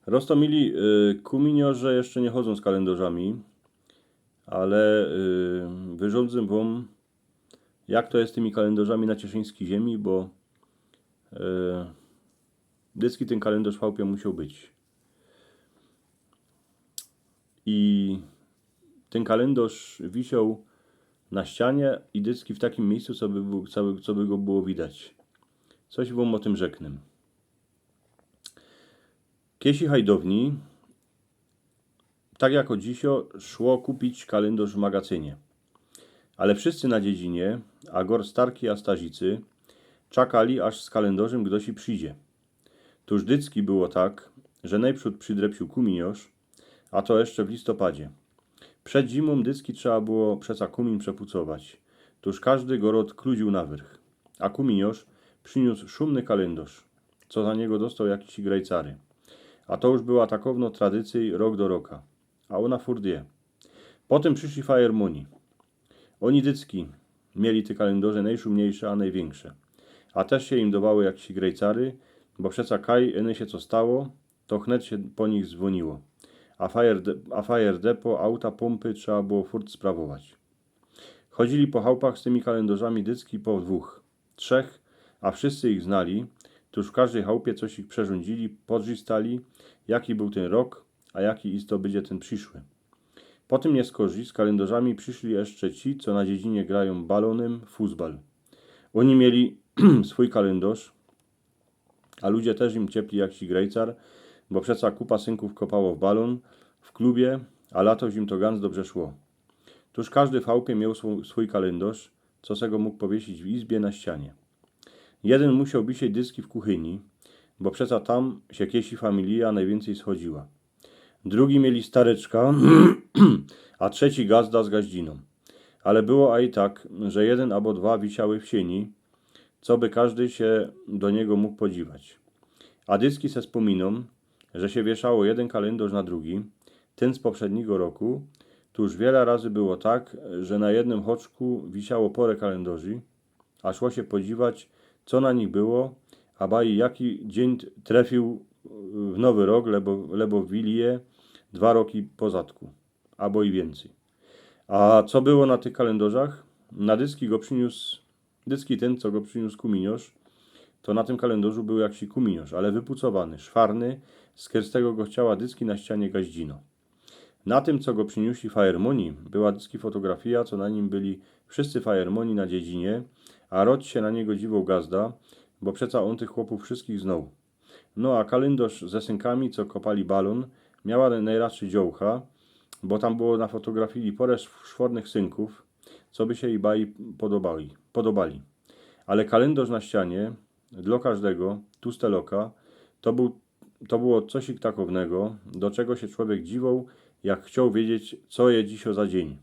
Rostomili, kuminiorzy jeszcze nie chodzą z kalendarzami, ale wyrządzę wam, jak to jest z tymi kalendarzami na cieszyńskiej ziemi, bo dyski ten kalendarz w chałupie musiał być. I ten kalendarz wisiał na ścianie i dyski w takim miejscu, co by go było widać. Coś wam o tym rzeknę. Kiesi hajdowni, tak jako dzisio, szło kupić kalendarz w magazynie. Ale wszyscy na dziedzinie, a gor starki a stazicy, czakali, aż z kalendarzem ktoś przyjdzie. Tuż dycki było tak, że najprzód przydrepsił kuminiosz, a to jeszcze w listopadzie. Przed zimą dycki trzeba było przeca kumin przepucować. Tuż każdy gorod kludził na wyrch. A kuminiosz przyniósł szumny kalendarz, co za niego dostał jakiś grajcary. A to już była takowno tradycji rok do roka. A ona furdie. Potem przyszli fajermoni. Oni dycki mieli te kalendarze najszumniejsze, a największe. A też się im dawały jakieś grejcary, bo przeca kaj eny się co stało, to chnet się po nich dzwoniło. A fajer depo, auta, pompy trzeba było furt sprawować. Chodzili po chałupach z tymi kalendarzami dycki po dwóch, trzech, a wszyscy ich znali, tuż w każdej chałupie coś ich przerządzili, podrzystali, jaki był ten rok, a jaki isto będzie ten przyszły. Po tym nie skorzy, z kalendarzami przyszli jeszcze ci, co na dziedzinie grają balonem fuzbal. Oni mieli swój kalendarz, a ludzie też im ciepli jak si grejcar, bo przeca kupa synków kopało w balon w klubie, a lato im to ganz dobrze szło. Tuż każdy w chałupie miał swój kalendarz, co se go mógł powiesić w izbie na ścianie. Jeden musiał wisieć dyski w kuchyni, bo przeca tam się kiesi familia najwięcej schodziła. Drugi mieli stareczka, a trzeci gazda z gaździną. Ale było a i tak, że jeden albo dwa wisiały w sieni, co by każdy się do niego mógł podziwać. A dyski se wspominą, że się wieszało jeden kalendarz na drugi, ten z poprzedniego roku. Tuż wiele razy było tak, że na jednym hoczku wisiało porę kalendarzy, a szło się podziwać, co na nich było, a baj jaki dzień trafił w nowy rok, lebo wili je 2 roki po zadku, albo i więcej. A co było na tych kalendarzach? Na dyski go przyniósł, dyski ten, co go przyniósł kuminiosz, to na tym kalendarzu był jakiś kuminiosz, ale wypucowany, szwarny, z kerstego go chciała dyski na ścianie gaździno. Na tym, co go przyniósli fajermoni, była dyski fotografia, co na nim byli wszyscy fajermoni na dziedzinie, a rod się na niego dziwał gazda, bo przeca on tych chłopów wszystkich znał. No a kalendarz ze synkami, co kopali balon, miała najraczej dziołcha, bo tam było na fotografii porę szwornych synków, co by się i baj podobali. Ale kalendarz na ścianie, dla każdego, tusteloka, to było coś takownego, do czego się człowiek dziwał, jak chciał wiedzieć, co je dziś za dzień.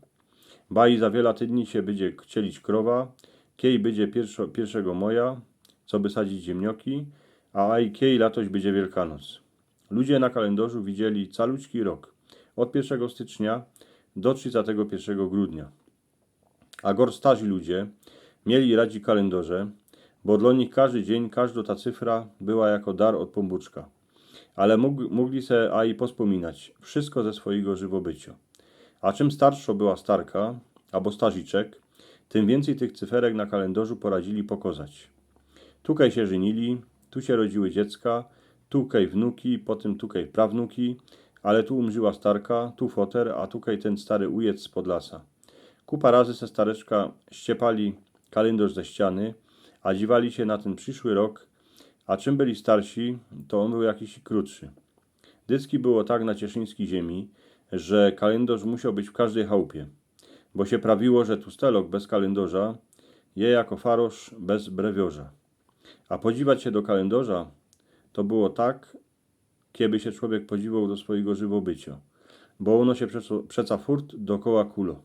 Baj za wiele tygodni się będzie chcielić krowa, kiej będzie 1 maja, co by sadzić ziemnioki, a aj kiej latoś będzie Wielkanoc. Ludzie na kalendarzu widzieli calućki rok, od 1 stycznia do 31 grudnia. A gor starzy ludzie mieli radzi kalendarze, bo dla nich każdy dzień, każda ta cyfra była jako dar od pombuczka. Ale mogli se a i pospominać wszystko ze swojego żywobycia. A czym starsza była starka, albo starziczek, tym więcej tych cyferek na kalendarzu poradzili pokazać. Tukaj się żenili, tu się rodziły dziecka, tukaj wnuki, potem tukaj prawnuki, ale tu umrzyła starka, tu foter, a tukaj ten stary ujec z Podlasa. Kupa razy se stareczka ściepali kalendarz ze ściany, a dziwali się na ten przyszły rok, a czym byli starsi, to on był jakiś krótszy. Dycki było tak na cieszyńskiej ziemi, że kalendarz musiał być w każdej chałupie, bo się prawiło, że tustelok bez kalendarza je jako farosz bez brewiorza. A podziwać się do kalendarza to było tak, kiedy się człowiek podziwał do swojego żywobycia, bo ono się przeca furt dokoła kulo.